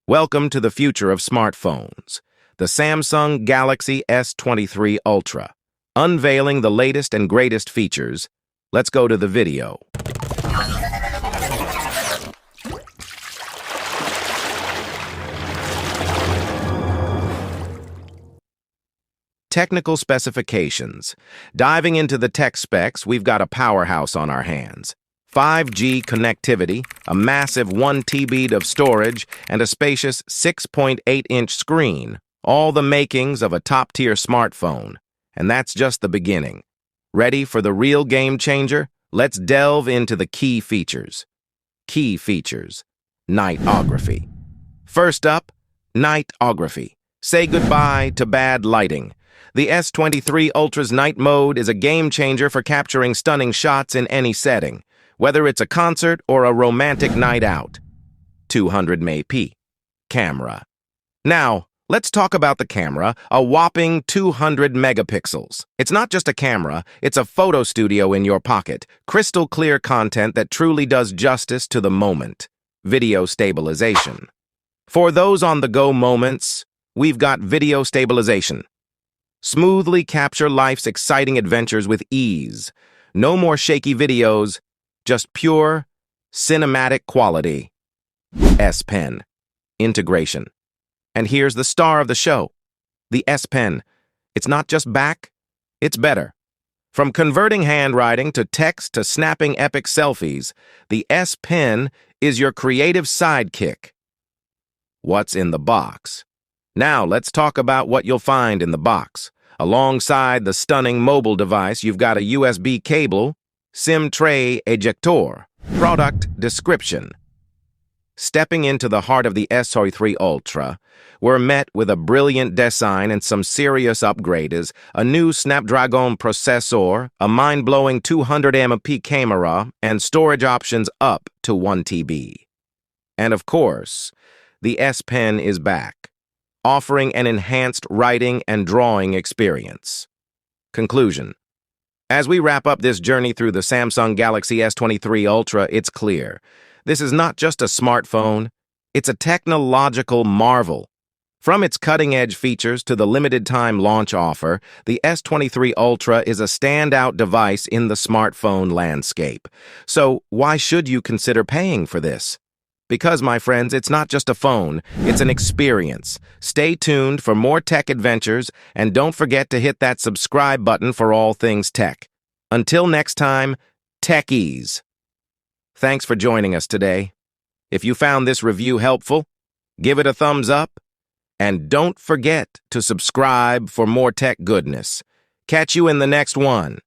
Welcome to the future of smartphones, the Samsung Galaxy S23 Ultra. Unveiling the latest and greatest features, let's go to the video. Technical specifications. Diving into the tech specs, we've got a powerhouse on our hands. 5G connectivity, a massive 1 TB of storage, and a spacious 6.8-inch screen, all the makings of a top-tier smartphone. And that's just the beginning. Ready for the real game changer? Let's delve into the key features. Key features. Nightography. First up, nightography. Say goodbye to bad lighting. The S23 Ultra's night mode is a game changer for capturing stunning shots in any setting, whether it's a concert or a romantic night out. 200 MP. Camera. Now, let's talk about the camera, a whopping 200 megapixels. It's not just a camera, it's a photo studio in your pocket. Crystal clear content that truly does justice to the moment. Video stabilization. For those on-the-go moments, we've got video stabilization. Smoothly capture life's exciting adventures with ease. No more shaky videos, just pure, cinematic quality. S Pen. Integration. And here's the star of the show, the S Pen. It's not just back, it's better. From converting handwriting to text to snapping epic selfies, the S Pen is your creative sidekick. What's in the box? Now let's talk about what you'll find in the box. Alongside the stunning mobile device, you've got a USB cable, SIM tray ejector. Product description. Stepping into the heart of the S23 Ultra, we're met with a brilliant design and some serious upgrades, a new Snapdragon processor, a mind-blowing 200 MP camera, and storage options up to 1 TB. And of course, the S Pen is back, offering an enhanced writing and drawing experience. Conclusion. As we wrap up this journey through the Samsung Galaxy S23 Ultra, it's clear. This is not just a smartphone, it's a technological marvel. From its cutting-edge features to the limited-time launch offer, the S23 Ultra is a standout device in the smartphone landscape. So why should you consider paying for this? Because, my friends, it's not just a phone, it's an experience. Stay tuned for more tech adventures, and don't forget to hit that subscribe button for all things tech. Until next time, techies. Thanks for joining us today. If you found this review helpful, give it a thumbs up, and don't forget to subscribe for more tech goodness. Catch you in the next one.